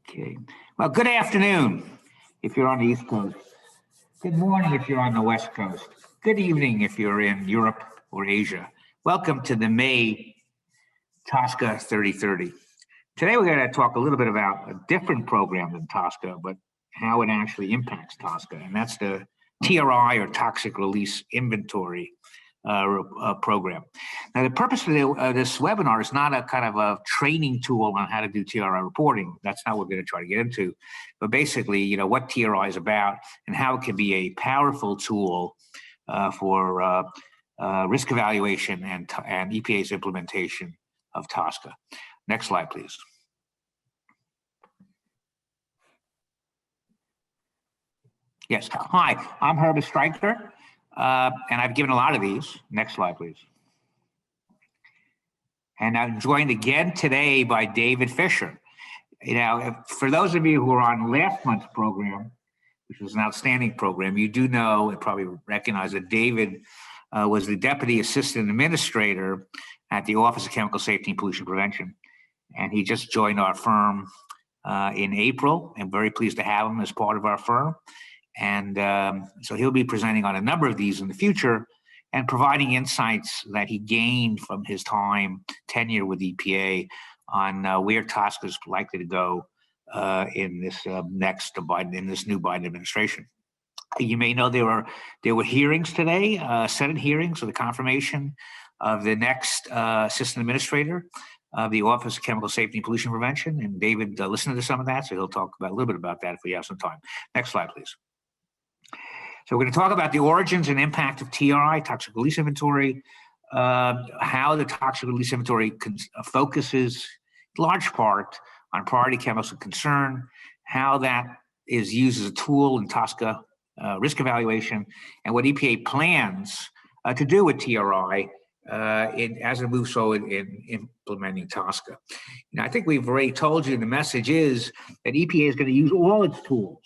Okay. Well, good afternoon if you're on the East Coast. Good morning if you're on the West Coast. Good evening if you're in Europe or Asia. Welcome to the May TSCA 3030. Today we're going to talk a little bit about a different program than TSCA, but how it actually impacts TSCA, and that's the TRI, or Toxic Release Inventory program. Now, the purpose of this webinar is not a kind of a training tool on how to do TRI reporting. That's not what we're going to try to get into. But basically, what TRI is about and how it can be a powerful tool for risk evaluation and EPA's implementation of TSCA. Next slide, please. Yes, hi, I'm Herbert Stryker, and I've given a lot of these. Next slide, please. And I'm joined again today by David Fisher. For those of you who are on last month's program, which was an outstanding program, you do know and probably recognize that David was the Deputy Assistant Administrator at the Office of Chemical Safety and Pollution Prevention. And he just joined our firm in April. I'm very pleased to have him as part of our firm. And so he'll be presenting on a number of these in the future and providing insights that he gained from his tenure with EPA on where TSCA is likely to go in this new Biden administration. You may know there were hearings today, Senate hearings for the confirmation of the next Assistant Administrator of the Office of Chemical Safety and Pollution Prevention. And David listened to some of that, so he'll talk a little bit about that if we have some time. Next slide, please. So we're going to talk about the origins and impact of TRI, Toxic Release Inventory, how the Toxic Release Inventory focuses in large part on priority chemicals of concern, how that is used as a tool in TSCA risk evaluation, and what EPA plans to do with TRI as it moves forward in implementing TSCA. I think we've already told you the message is that EPA is going to use all its tools,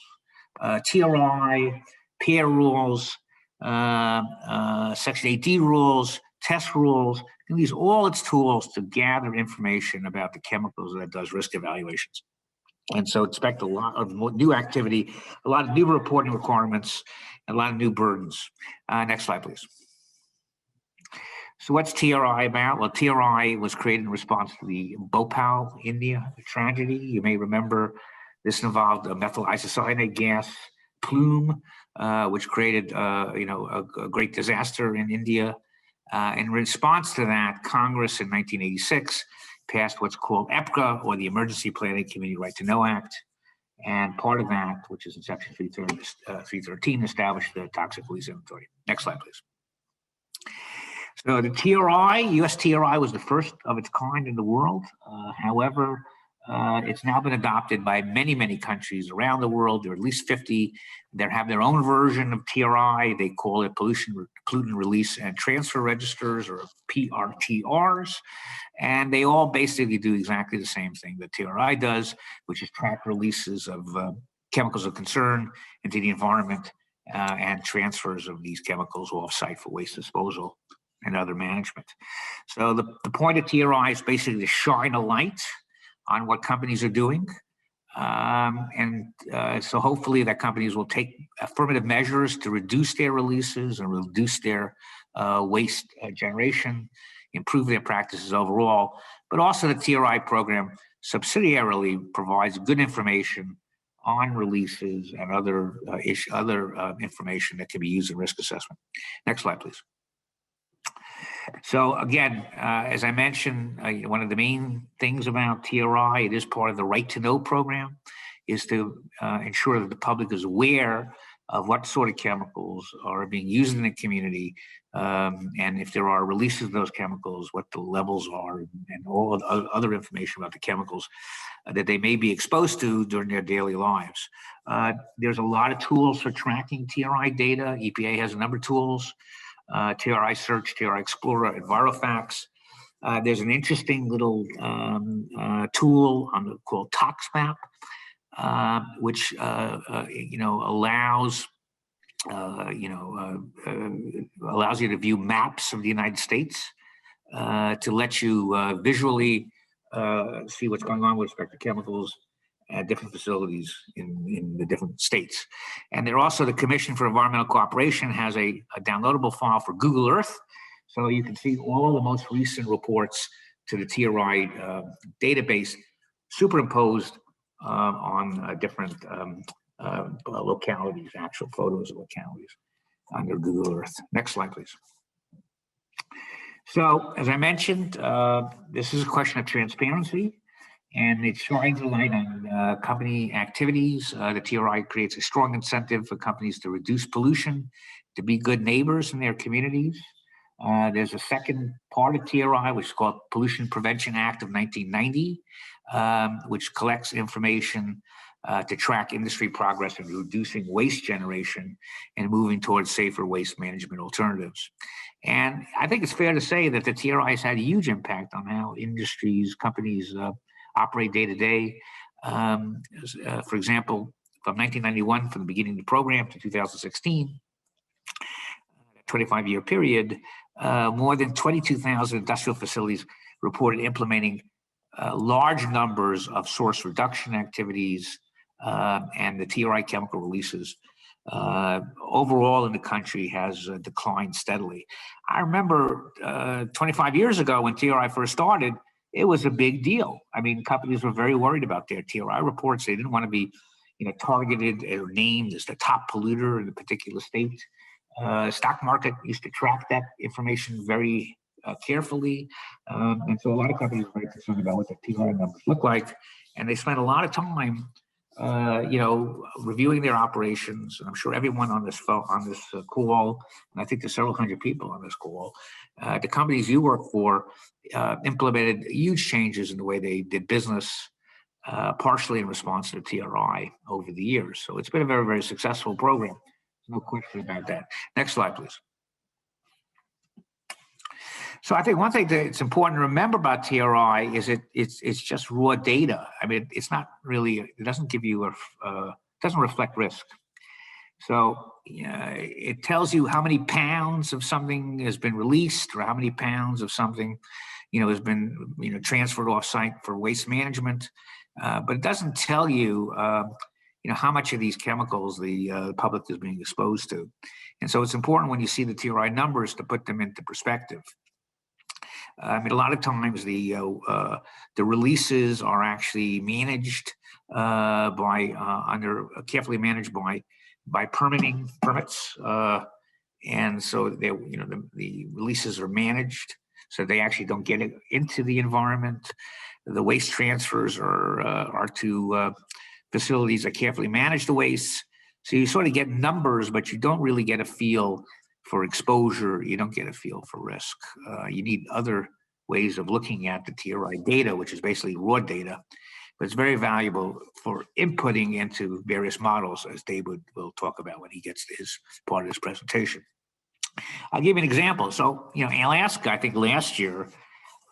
TRI, peer rules, Section 8D rules, test rules, and use all its tools to gather information about the chemicals that it does risk evaluations. And so expect a lot of new activity, a lot of new reporting requirements, and a lot of new burdens. Next slide, please. So what's TRI about? Well, TRI was created in response to the Bhopal, India tragedy. You may remember this involved a methyl isocyanate gas plume, which created a great disaster in India. In response to that, Congress in 1986 passed what's called EPCA, or the Emergency Planning Community Right to Know Act. And part of that, which is in Section 313, established the Toxic Release Inventory. Next slide, please. So the TRI, US TRI, was the first of its kind in the world. However, it's now been adopted by many, many countries around the world. There are at least 50 that have their own version of TRI. They call it Pollutant Release and Transfer Registers, or PRTRs. And they all basically do exactly the same thing that TRI does, which is track releases of chemicals of concern into the environment and transfers of these chemicals off-site for waste disposal and other management. So the point of TRI is basically to shine a light on what companies are doing. So hopefully that companies will take affirmative measures to reduce their releases and reduce their waste generation, improve their practices overall. But also the TRI program subsidiarily provides good information on releases and other information that can be used in risk assessment. Next slide, please. So again, as I mentioned, one of the main things about TRI, it is part of the Right to Know program, is to ensure that the public is aware of what sort of chemicals are being used in the community, and if there are releases of those chemicals, what the levels are, and all other information about the chemicals that they may be exposed to during their daily lives. There's a lot of tools for tracking TRI data. EPA has a number of tools. TRI Search, TRI Explorer, Envirofax. There's an interesting little tool called ToxMap, which allows you to view maps of the United States to let you visually see what's going on with respect to chemicals at different facilities in the different states. And they're also, the Commission for Environmental Cooperation has a downloadable file for Google Earth. So you can see all the most recent reports to the TRI database superimposed on different localities, actual photos of localities under Google Earth. Next slide, please. So, as I mentioned, this is a question of transparency, and it shines a light on company activities. The TRI creates a strong incentive for companies to reduce pollution, to be good neighbors in their communities. There's a second part of TRI, which is called Pollution Prevention Act of 1990, which collects information to track industry progress in reducing waste generation and moving towards safer waste management alternatives. And I think it's fair to say that the TRI has had a huge impact on how industries, companies operate day to day. For example, from 1991, from the beginning of the program to 2016, 25-year period, more than 22,000 industrial facilities reported implementing large numbers of source reduction activities and the TRI chemical releases overall in the country has declined steadily. I remember 25 years ago when TRI first started, it was a big deal. I mean, companies were very worried about their TRI reports. They didn't want to be, targeted or named as the top polluter in a particular state. Stock market used to track that information very carefully, and so a lot of companies are very concerned about what the TRI numbers look like, and they spend a lot of time reviewing their operations. And I'm sure everyone on this call, and I think there's several hundred people on this call, the companies you work for implemented huge changes in the way they did business, partially in response to the TRI over the years. So it's been a very, very successful program. No question about that. Next slide, please. So I think one thing that's important to remember about TRI is it's just raw data. I mean, it's not really, it doesn't give you doesn't reflect risk. So it tells you how many pounds of something has been released or how many pounds of something, has been, transferred off site for waste management. But it doesn't tell you, how much of these chemicals the public is being exposed to. And so it's important when you see the TRI numbers to put them into perspective. I mean, a lot of times the releases are actually managed carefully managed by permits, and so they, the releases are managed so they actually don't get it into the environment. The waste transfers are to facilities that carefully manage the waste. So you sort of get numbers, but you don't really get a feel for exposure. You don't get a feel for risk. You need other ways of looking at the TRI data, which is basically raw data, but it's very valuable for inputting into various models, as David will talk about when he gets to his part of his presentation. I'll give you an example. So, Alaska, I think last year,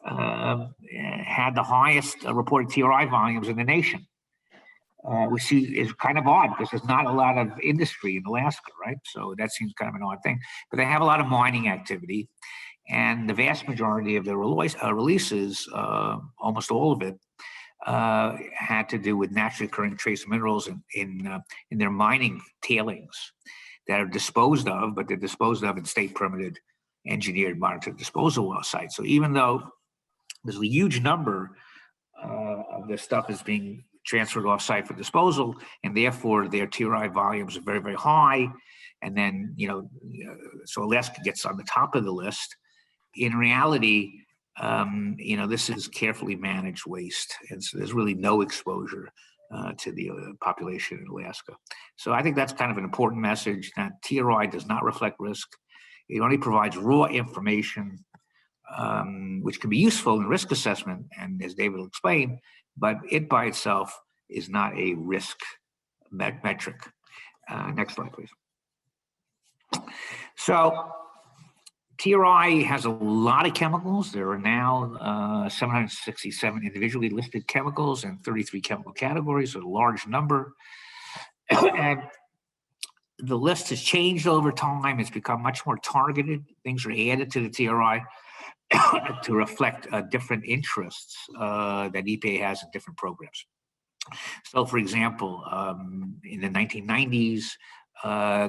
had the highest reported TRI volumes in the nation. Which is kind of odd because there's not a lot of industry in Alaska, right? So that seems kind of an odd thing. But they have a lot of mining activity, and the vast majority of their releases, almost all of it, had to do with naturally occurring trace minerals in their mining tailings that are disposed of, but they're disposed of in state permitted, engineered, monitored disposal well sites. So even though there's a huge number of this stuff is being transferred off-site for disposal, and therefore their TRI volumes are very, very high. And then, so Alaska gets on the top of the list. In reality, this is carefully managed waste, and so there's really no exposure to the population in Alaska. So I think that's kind of an important message, that TRI does not reflect risk. It only provides raw information, which can be useful in risk assessment, and as David will explain, but it by itself is not a risk metric. Next slide, please. So TRI has a lot of chemicals. There are now 767 individually listed chemicals and 33 chemical categories, so a large number. And the list has changed over time. It's become much more targeted. Things are added to the TRI to reflect different interests that EPA has in different programs. So, for example, in the 1990s,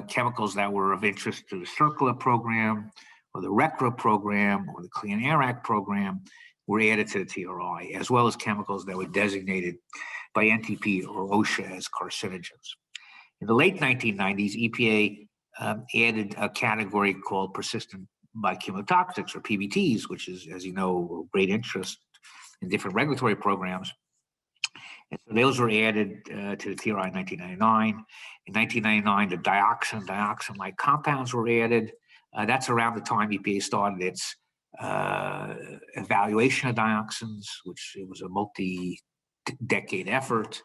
chemicals that were of interest to the CIRCLA program, or the RECRA program, or the Clean Air Act program were added to the TRI, as well as chemicals that were designated by NTP or OSHA as carcinogens. In the late 1990s, EPA added a category called persistent biochemotoxics, or PBTs, which is, as you know, of great interest in different regulatory programs. And so those were added to the TRI in 1999. In 1999, the dioxin-like compounds were added. That's around the time EPA started its evaluation of dioxins, which it was a multi-decade effort.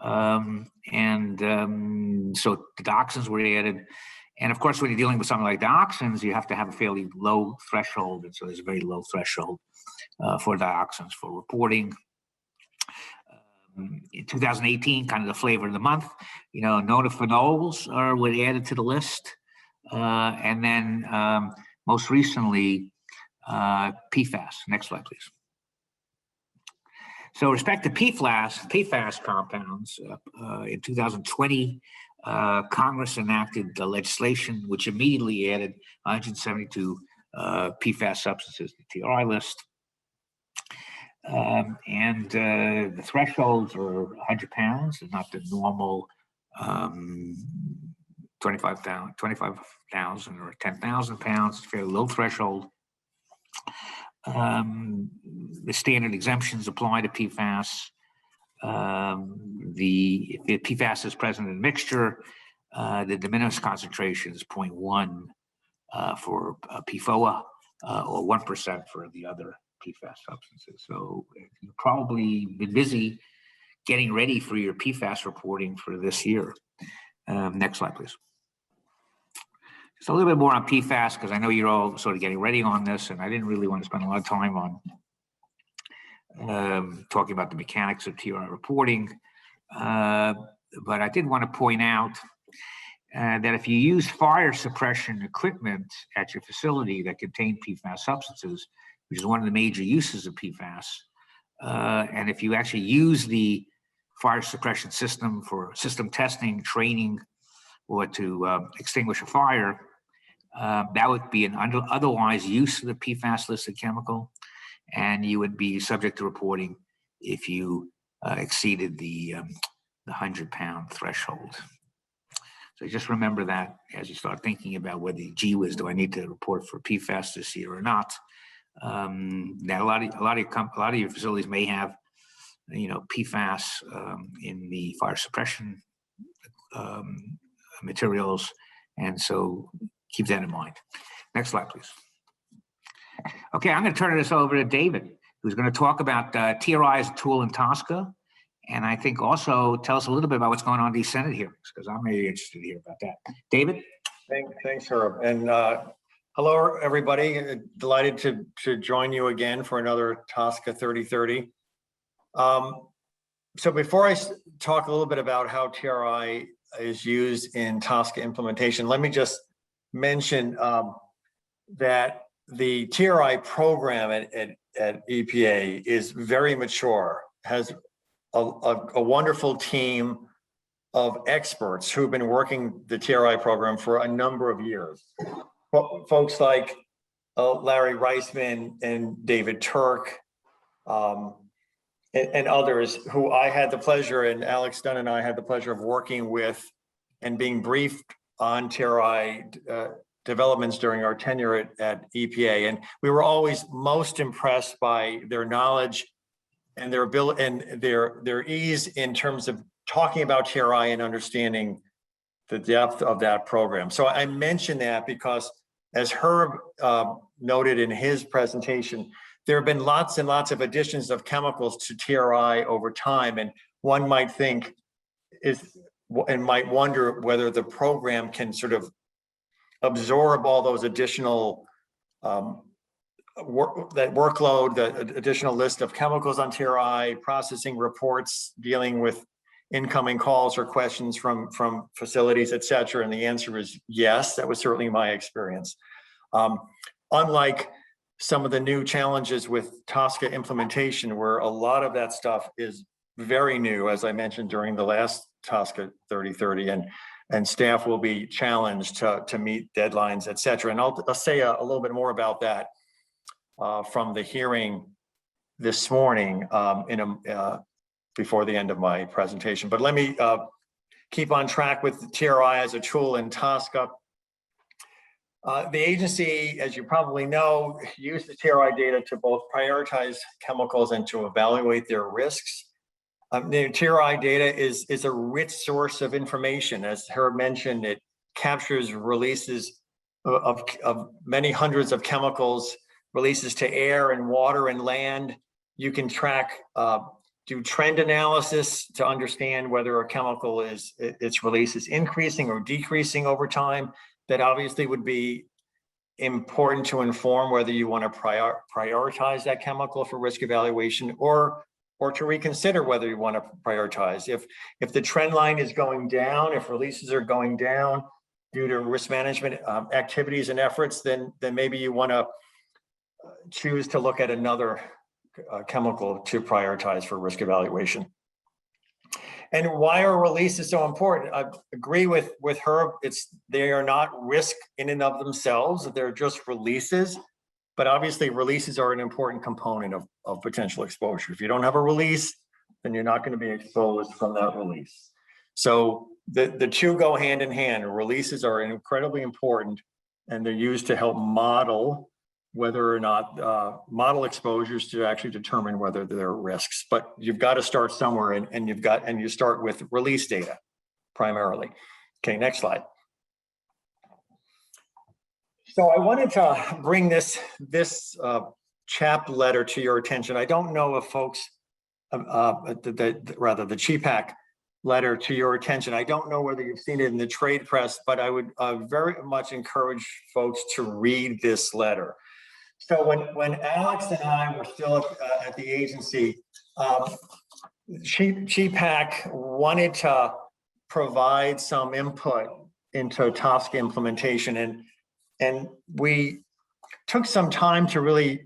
So the dioxins were added. And of course, when you're dealing with something like dioxins, you have to have a fairly low threshold. And so there's a very low threshold for dioxins for reporting. In 2018, kind of the flavor of the month, nonaphenols were added to the list. And then most recently, PFAS. Next slide, please. So with respect to PFAS compounds, in 2020, Congress enacted the legislation which immediately added 172 PFAS substances to the TRI list. The thresholds are 100 pounds, and not the normal 25,000 or 10,000 pounds. It's a fairly low threshold. The standard exemptions apply to PFAS. If PFAS is present in a mixture, the de minimis concentration is 0.1 for PFOA, or 1% for the other PFAS substances. So you've probably been busy getting ready for your PFAS reporting for this year. Next slide, please. Just a little bit more on PFAS, because I know you're all sort of getting ready on this, and I didn't really want to spend a lot of time on talking about the mechanics of TRI reporting. But I did want to point out that if you use fire suppression equipment at your facility that contain PFAS substances, which is one of the major uses of PFAS, and if you actually use the fire suppression system for system testing, training, or to extinguish a fire, that would be an otherwise use of the PFAS listed chemical, and you would be subject to reporting if you exceeded the 100-pound threshold. So just remember that as you start thinking about whether, gee whiz, do I need to report for PFAS this year or not? That a lot of your facilities may have, PFAS in the fire suppression materials, and so keep that in mind. Next slide, please. Okay, I'm going to turn this over to David, who's going to talk about TRI as a tool in TSCA, and I think also tell us a little bit about what's going on in these Senate hearings, because I'm really interested to hear about that. David? Thanks, Herb. And hello, everybody. Delighted to join you again for another TSCA 3030. So before I talk a little bit about how TRI is used in TSCA implementation, let me just mention that the TRI program at EPA is very mature, has a wonderful team of experts who've been working the TRI program for a number of years. Folks like Larry Reisman and David Turk, and others who I had the pleasure, and Alex Dunn and I had the pleasure of working with and being briefed on TRI developments during our tenure at EPA. And we were always most impressed by their knowledge and their ability and their ease in terms of talking about TRI and understanding the depth of that program. So I mention that because, as Herb noted in his presentation, there have been lots and lots of additions of chemicals to TRI over time, and one might think might wonder whether the program can sort of absorb all those additional workload, the additional list of chemicals on TRI, processing reports, dealing with incoming calls or questions from facilities, et cetera. And the answer is yes. That was certainly my experience. Unlike some of the new challenges with TSCA implementation, where a lot of that stuff is very new, as I mentioned during the last TSCA 3030, and staff will be challenged to meet deadlines, et cetera. And I'll say a little bit more about that from the hearing this morning before the end of my presentation. But let me keep on track with the TRI as a tool in TSCA. The agency, as you probably know, used the TRI data to both prioritize chemicals and to evaluate their risks. The TRI data is a rich source of information. As Herb mentioned, it captures releases of many hundreds of chemicals, releases to air and water and land. You can track, do trend analysis to understand whether a chemical its release is increasing or decreasing over time. That obviously would be important to inform whether you want to prioritize that chemical for risk evaluation or to reconsider whether you want to prioritize. If the trend line is going down, if releases are going down due to risk management activities and efforts, then maybe you want to choose to look at another chemical to prioritize for risk evaluation. And why are releases so important? I agree with Herb. They are not risk in and of themselves. They're just releases. But obviously, releases are an important component of potential exposure. If you don't have a release, then you're not going to be exposed from that release. So the two go hand in hand. Releases are incredibly important, and they're used to help model whether or not model exposures to actually determine whether there are risks. But you've got to start somewhere, and you start with release data primarily. Okay, next slide. So I wanted to bring this CHAP letter to your attention. I don't know if folks, rather the CHPAC letter to your attention. I don't know whether you've seen it in the trade press, but I would very much encourage folks to read this letter. So when Alex and I were still at the agency, CHPAC wanted to provide some input into TSCA implementation, and we took some time to really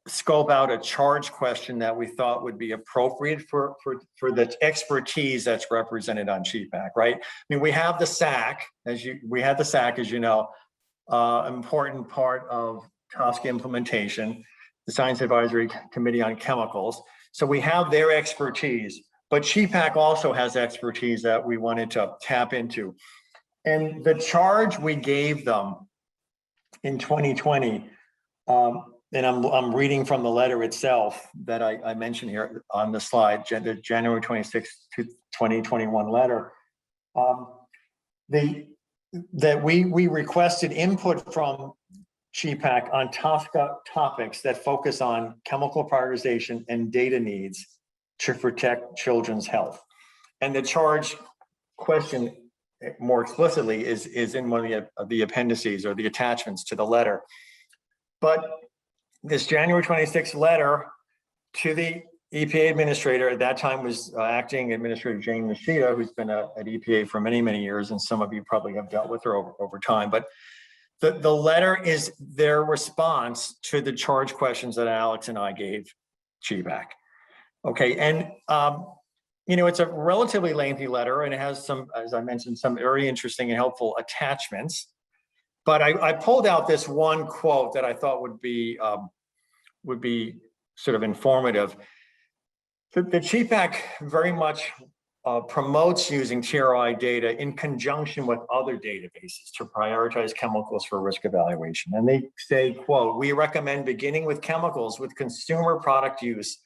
scope out a charge question that we thought would be appropriate for the expertise that's represented on CHPAC, right? I mean, we have the SAC, as you know, an important part of TSCA implementation, the Science Advisory Committee on Chemicals. So we have their expertise, but CHPAC also has expertise that we wanted to tap into. And the charge we gave them in 2020, and I'm reading from the letter itself that I mentioned here on the slide, the January 26, 2021 letter, that we requested input from CHPAC on TSCA topics that focus on chemical prioritization and data needs to protect children's health. And the charge question, more explicitly, is in one of the appendices or the attachments to the letter. But this January 26th letter to the EPA administrator, at that time was acting Administrator Jane Nishida, who's been at EPA for many, many years, and some of you probably have dealt with her over time. But the letter is their response to the charge questions that Alex and I gave CHPAC. Okay, and you know, it's a relatively lengthy letter, and it has some, as I mentioned, some very interesting and helpful attachments. But I pulled out this one quote that I thought would be sort of informative. The CHPAC very much promotes using TRI data in conjunction with other databases to prioritize chemicals for risk evaluation. And they say, quote, "We recommend beginning with chemicals with consumer product use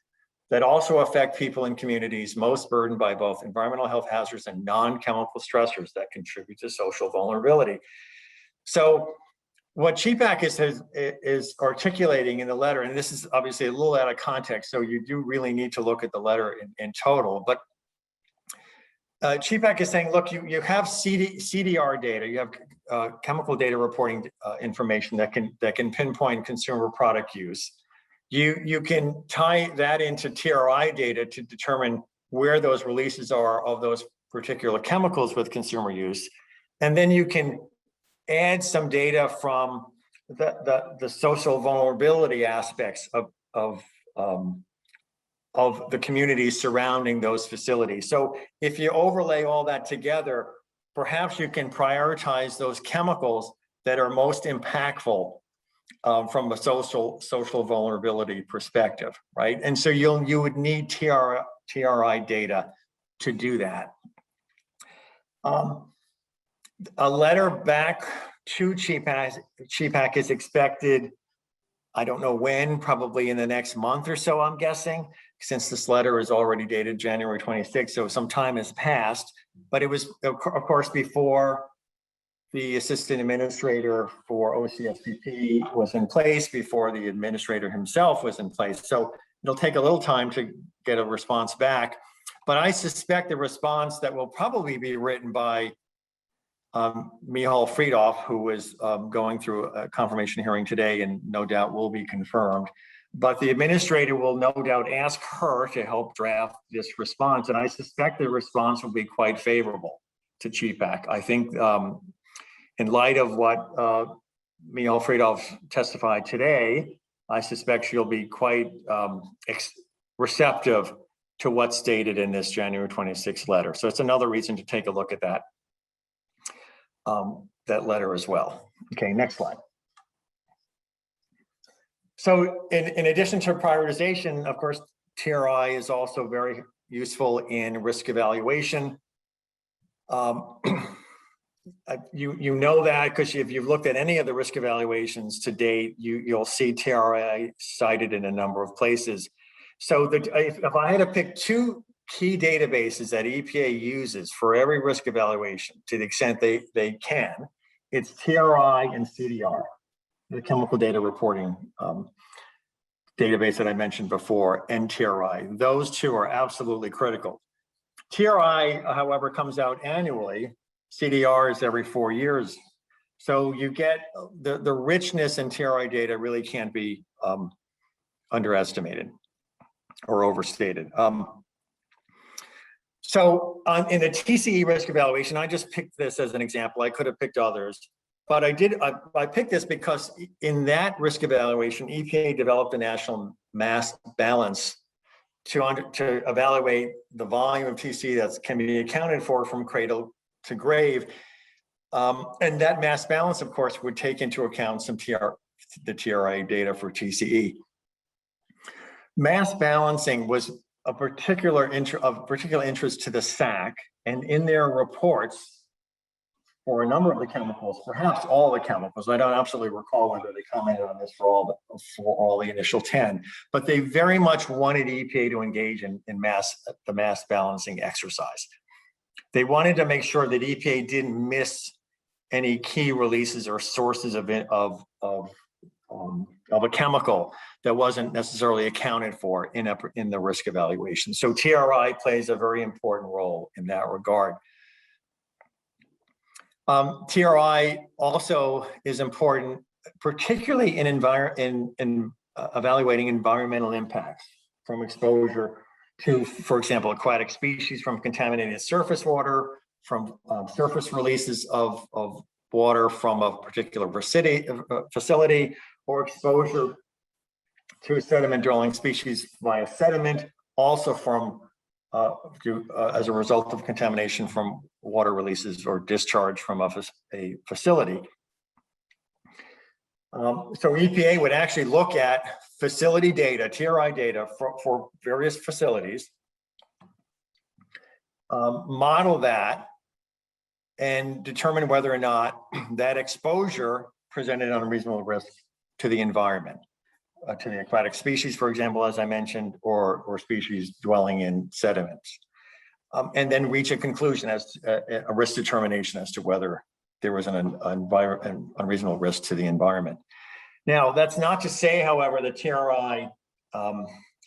that also affect people in communities most burdened by both environmental health hazards and non-chemical stressors that contribute to social vulnerability." So what CHPAC is articulating in the letter, and this is obviously a little out of context, so you do really need to look at the letter in total, but CHPAC is saying, look, you have CDR data, you have chemical data reporting information that can pinpoint consumer product use. You can tie that into TRI data to determine where those releases are of those particular chemicals with consumer use. And then you can add some data from the social vulnerability aspects of of the communities surrounding those facilities. So if you overlay all that together, perhaps you can prioritize those chemicals that are most impactful from a social vulnerability perspective, right? And so you would need TRI data to do that. A letter back to CHPAC is expected, I don't know when, probably in the next month or so, I'm guessing, since this letter is already dated January 26th, so some time has passed. But it was, of course, before the assistant administrator for OCSPP was in place, before the administrator himself was in place. So it'll take a little time to get a response back. But I suspect the response that will probably be written by Michal Friedhoff, who is going through a confirmation hearing today and no doubt will be confirmed. But the administrator will no doubt ask her to help draft this response. And I suspect the response will be quite favorable to CHPAC. I think in light of what Michal Friedhoff testified today, I suspect she'll be quite receptive to what's stated in this January 26th letter. So it's another reason to take a look at that. That letter as well. Okay, next slide. So in addition to prioritization, of course, TRI is also very useful in risk evaluation. You know that because if you've looked at any of the risk evaluations to date, you'll see TRI cited in a number of places. So if I had to pick two key databases that EPA uses for every risk evaluation, to the extent they can, it's TRI and CDR, the chemical data reporting database that I mentioned before, and TRI. Those two are absolutely critical. TRI, however, comes out annually. CDR is every 4 years. So you get the richness in TRI data really can't be underestimated or overstated. So in the TCE risk evaluation, I just picked this as an example. I could have picked others, but I picked this because in that risk evaluation, EPA developed a national mass balance to evaluate the volume of TCE that can be accounted for from cradle to grave. And that mass balance, of course, would take into account the TRI data for TCE. Mass balancing was of particular interest to the SAC, and in their reports for a number of the chemicals, perhaps all the chemicals, I don't absolutely recall whether they commented on this for all the initial 10, but they very much wanted EPA to engage in the mass balancing exercise. They wanted to make sure that EPA didn't miss any key releases or sources of a chemical that wasn't necessarily accounted for in the risk evaluation. So TRI plays a very important role in that regard. TRI also is important, particularly in evaluating environmental impacts from exposure to, for example, aquatic species from contaminated surface water, from surface releases of water from a particular facility, or exposure to sediment dwelling species via sediment, also from as a result of contamination from water releases or discharge from a facility. So EPA would actually look at facility data, TRI data for various facilities, model that, and determine whether or not that exposure presented unreasonable risk to the environment, to the aquatic species, for example, as I mentioned, or species dwelling in sediments, and then reach a conclusion as a risk determination as to whether there was an unreasonable risk to the environment. Now, that's not to say, however, that TRI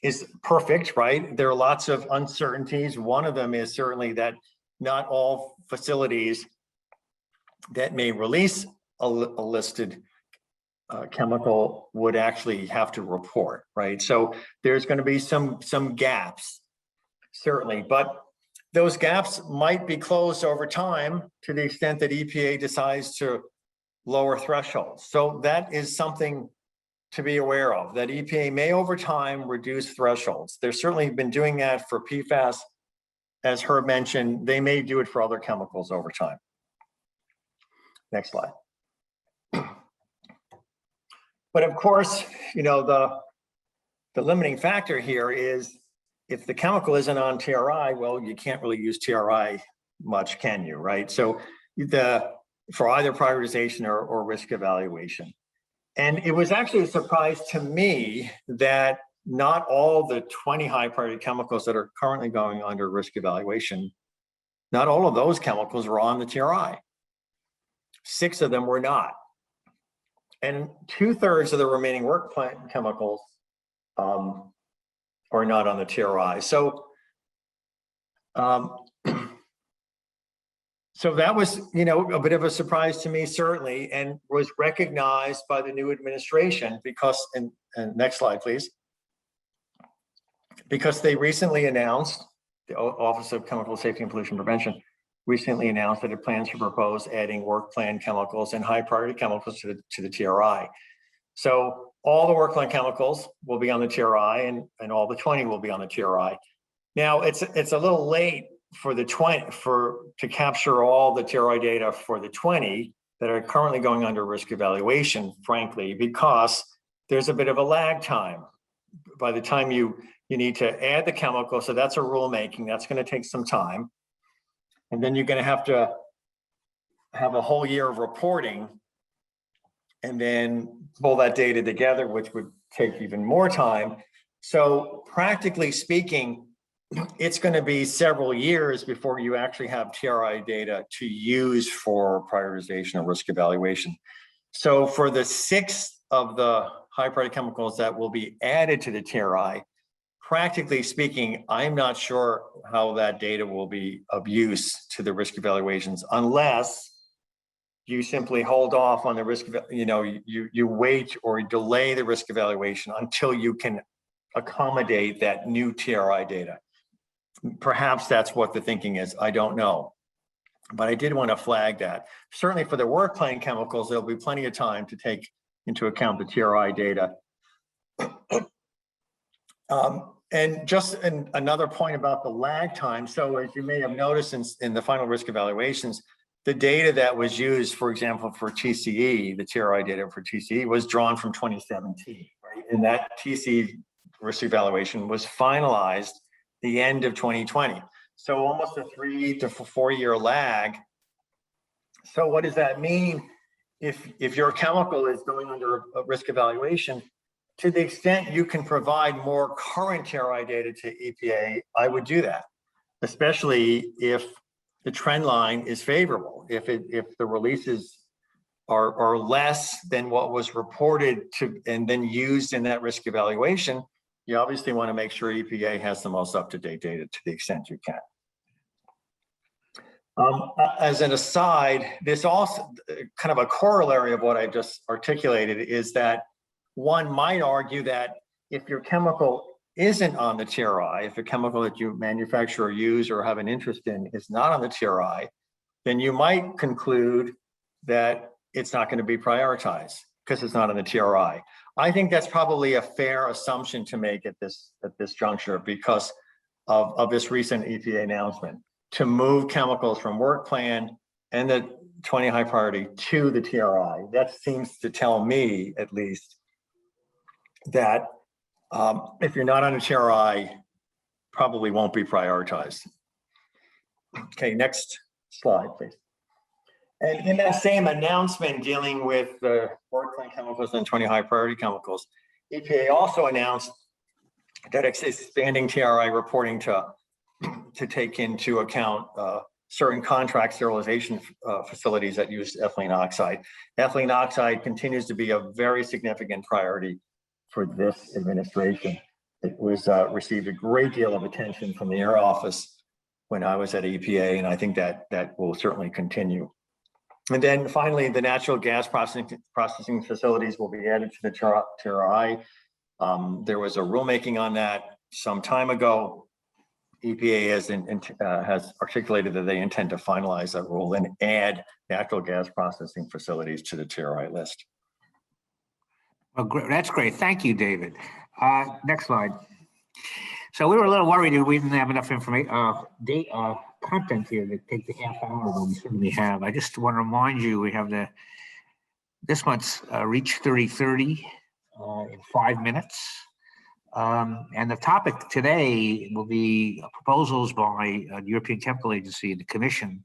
is perfect, right? There are lots of uncertainties. One of them is certainly that not all facilities that may release a listed chemical would actually have to report, right? So there's going to be some gaps, certainly, but those gaps might be closed over time to the extent that EPA decides to lower thresholds. So that is something to be aware of, that EPA may over time reduce thresholds. They've certainly been doing that for PFAS. As Herb mentioned, they may do it for other chemicals over time. Next slide. But of course, you know, the limiting factor here is if the chemical isn't on TRI, well, you can't really use TRI much, can you, right? So for either prioritization or risk evaluation. And it was actually a surprise to me that not all the 20 high priority chemicals that are currently going under risk evaluation, not all of those chemicals are on the TRI. 6 of them were not. And 2/3 of the remaining work plan chemicals are not on the TRI. So, so that was, you know, a bit of a surprise to me, certainly, and was recognized by the new administration because, and next slide, please. Because they recently announced, the Office of Chemical Safety and Pollution Prevention recently announced that it plans to propose adding work plan chemicals and high priority chemicals to the TRI. So all the work plan chemicals will be on the TRI and all the 20 will be on the TRI. Now it's a little late for the 20 to capture all the TRI data for the 20 that are currently going under risk evaluation, frankly, because there's a bit of a lag time. By the time you need to add the chemical, so that's a rulemaking, that's going to take some time. And then you're going to have a whole year of reporting and then pull that data together, which would take even more time. So practically speaking, it's going to be several years before you actually have TRI data to use for prioritization or risk evaluation. So for the 6 of the high priority chemicals that will be added to the TRI, practically speaking, I'm not sure how that data will be of use to the risk evaluations unless you simply hold off on the risk, you wait or delay the risk evaluation until you can accommodate that new TRI data. Perhaps that's what the thinking is, I don't know. But I did want to flag that. Certainly for the work plan chemicals, there'll be plenty of time to take into account the TRI data. And just another point about the lag time. So as you may have noticed in the final risk evaluations, the data that was used, for example, for TCE, the TRI data for TCE was drawn from 2017, right? And that TCE risk evaluation was finalized the end of 2020. So almost a 3 to 4 year lag. So what does that mean? If your chemical is going under a risk evaluation, to the extent you can provide more current TRI data to EPA, I would do that, especially if the trend line is favorable. If the releases are less than what was reported to and then used in that risk evaluation, you obviously want to make sure EPA has the most up-to-date data to the extent you can. As an aside, this also kind of a corollary of what I just articulated is that one might argue that if your chemical isn't on the TRI, if a chemical that you manufacture or use or have an interest in is not on the TRI, then you might conclude that it's not going to be prioritized because it's not on the TRI. I think that's probably a fair assumption to make at this juncture because of this recent EPA announcement to move chemicals from work plan and the 20 high priority to the TRI. That seems to tell me, at least, that if you're not on a TRI, probably won't be prioritized. Okay, next slide, please. And in that same announcement dealing with the work plan chemicals and 20 high priority chemicals, EPA also announced that it's expanding TRI reporting to take into account certain contract sterilization facilities that use ethylene oxide. Ethylene oxide continues to be a very significant priority for this administration. It was received a great deal of attention from the Air Office when I was at EPA, and I think that will certainly continue. And then finally, the natural gas processing facilities will be added to the TRI. There was a rulemaking on that some time ago. EPA has articulated that they intend to finalize that rule and add natural gas processing facilities to the TRI list. Well, that's great. Thank you, David. Next slide. So we were a little worried that we didn't have enough information, content here to take the half hour, but we certainly have. I just want to remind you, we have this month's Reach 3030 in 5 minutes. And the topic today will be proposals by the European Chemical Agency and the Commission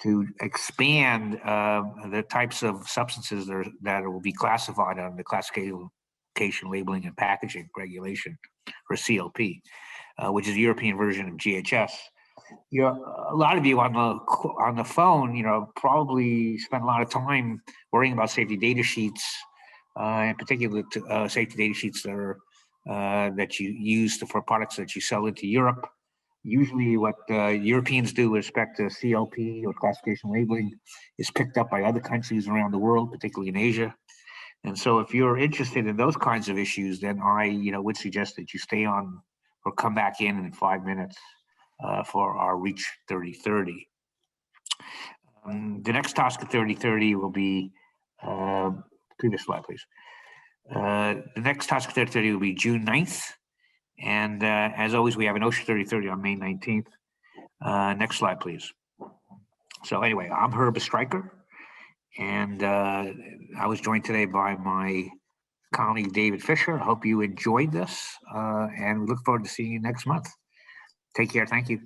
to expand the types of substances that will be classified under the classification, labeling, and packaging regulation, or CLP, which is the European version of GHS. A lot of you on the phone, probably spend a lot of time worrying about safety data sheets, in particular safety data sheets that are that you use for products that you sell into Europe. Usually what Europeans do with respect to CLP or classification labeling is picked up by other countries around the world, particularly in Asia. And so if you're interested in those kinds of issues, then I would suggest that you stay on or come back in 5 minutes for our Reach 3030. The next task at 3030 will be, previous slide, please. The next task at 3030 will be June 9th. And as always, we have an OSHA 3030 on May 19th. Next slide, please. So anyway, I'm Herb Stryker, and I was joined today by my colleague, David Fisher. I hope you enjoyed this, and we look forward to seeing you next month. Take care. Thank you.